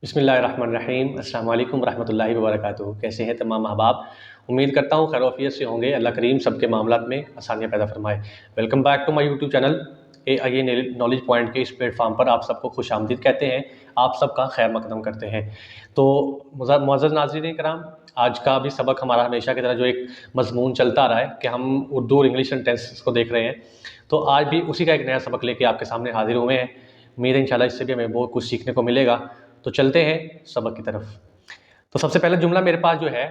बिस्मिल्लाहिर्रहमानिर्रहीम। अस्सलाम वालेकुम रहमतुल्लाहि व बरकातुहू। कैसे हैं तमाम अहबाब। उम्मीद करता हूँ खैर आफियत से होंगे। अल्लाह करीम सबके मामलात में आसानियाँ पैदा फरमाए। Welcome back to my YouTube channel ये नॉलेज पॉइंट के इस प्लेटफॉर्म पर आप सबको खुशामदीद कहते हैं। आप सबका खैर मकदम करते हैं। तो मुअज़्ज़ज़ नाज़रीन कराम, आज का भी सबक हमारा हमेशा की तरह जो एक मज़मून चलता आ रहा है कि हम उर्दू और इंग्लिश सेंटेंसेस को देख रहे हैं, तो आज भी उसी का एक नया सबक लेके आपके सामने हाजिर हुए हैं। उम्मीद है इंशाल्लाह इससे भी हमें बहुत कुछ सीखने को मिलेगा। तो चलते हैं सबक की तरफ। तो सबसे पहला जुमला मेरे पास जो है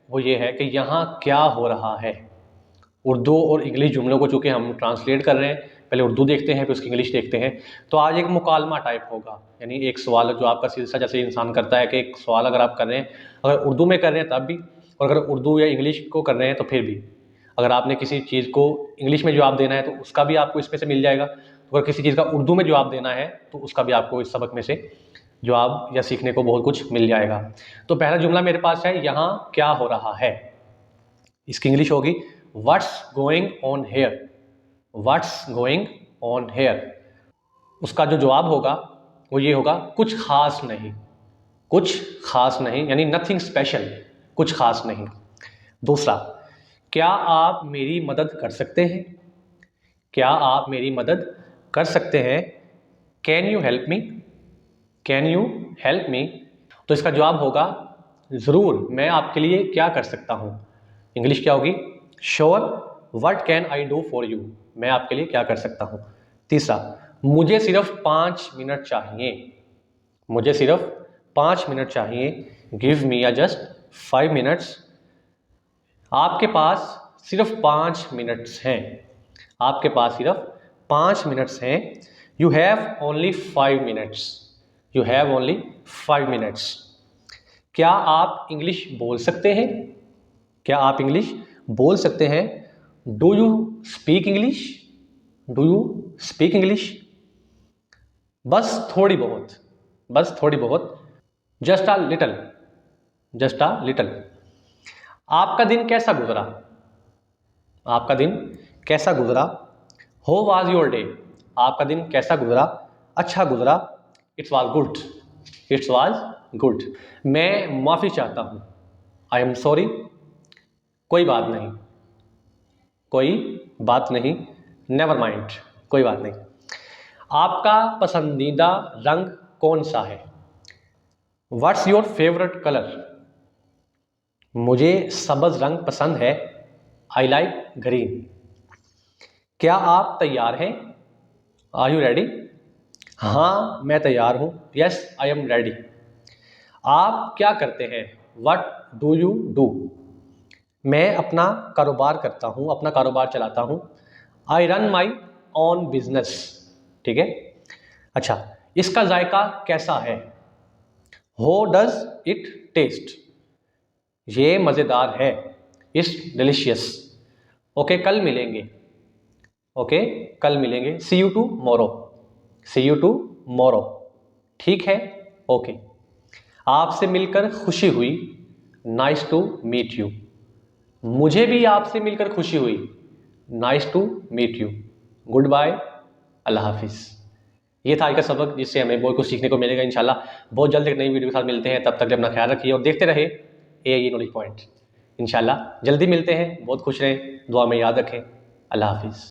वो ये है कि यहाँ क्या हो रहा है। उर्दू और इंग्लिश जुमलों को चूँकि हम ट्रांसलेट कर रहे हैं, पहले उर्दू देखते हैं फिर उसकी इंग्लिश देखते हैं। तो आज एक मुकालमा टाइप होगा, यानी एक सवाल जो आपका सिलसिला जैसे इंसान करता है कि एक सवाल अगर आप कर रहे हैं, अगर उर्दू में कर रहे हैं तब भी, और अगर उर्दू या इंग्लिश को कर रहे हैं तो फिर भी, अगर आपने किसी चीज़ को इंग्लिश में जवाब देना है तो उसका भी आपको इसमें से मिल जाएगा, तो अगर किसी चीज़ का उर्दू में जवाब देना है तो उसका भी आपको इस सबक में से जवाब या सीखने को बहुत कुछ मिल जाएगा। तो पहला जुमला मेरे पास है, यहाँ क्या हो रहा है। इसकी इंग्लिश होगी what's going on here. What's going on here. उसका जो जवाब होगा वो ये होगा, कुछ खास नहीं। कुछ खास नहीं यानी नथिंग स्पेशल, कुछ खास नहीं। दूसरा, क्या आप मेरी मदद कर सकते हैं। क्या आप मेरी मदद कर सकते हैं। Can you help me. Can you help me. तो इसका जवाब होगा ज़रूर, मैं आपके लिए क्या कर सकता हूँ। इंग्लिश क्या होगी, sure what can I do for you. मैं आपके लिए क्या कर सकता हूँ। तीसरा, मुझे सिर्फ 5 मिनट चाहिए। मुझे सिर्फ 5 मिनट चाहिए। गिव मी या जस्ट 5 मिनट्स। आपके पास सिर्फ 5 मिनट्स हैं। आपके पास सिर्फ 5 मिनट्स हैं। You have only 5 minutes. You have only 5 minutes. क्या आप इंग्लिश बोल सकते हैं। क्या आप इंग्लिश बोल सकते हैं। Do you speak English. Do you speak English. बस थोड़ी बहुत। बस थोड़ी बहुत। Just a little. Just a little. आपका दिन कैसा गुजरा। आपका दिन कैसा गुजरा। How was your day. आपका दिन कैसा गुजरा, अच्छा गुजरा। It's was good. It's was good. मैं माफ़ी चाहता हूँ। I am sorry. कोई बात नहीं। कोई बात नहीं। Never mind. कोई बात नहीं। आपका पसंदीदा रंग कौन सा है। What's your favourite colour. मुझे सब्ज रंग पसंद है। I like green. क्या आप तैयार हैं। Are you ready. हाँ मैं तैयार हूँ। Yes I am ready. आप क्या करते हैं। What do you do. मैं अपना कारोबार करता हूँ, अपना कारोबार चलाता हूँ। I run my own business. ठीक है। अच्छा, इसका जायका कैसा है। हो डज इट टेस्ट। ये मज़ेदार है। It's delicious. ओके कल मिलेंगे। ओके कल मिलेंगे। सी यू टू मोरो। सी यू टू मोरो। ठीक है। ओके। आपसे मिलकर खुशी हुई। Nice to meet you. मुझे भी आपसे मिलकर खुशी हुई। Nice to meet you. Good bye. अल्लाह हाफिज़। ये था आज का सबक, जिससे हमें बहुत कुछ सीखने को मिलेगा। इंशाल्लाह बहुत जल्द एक नई वीडियो के साथ मिलते हैं। तब तक अपना ख्याल रखिए और देखते रहे ये नॉलेज पॉइंट। इंशाल्लाह जल्दी मिलते हैं। बहुत खुश रहें, दुआ में याद रखें। अल्लाह हाफिज़।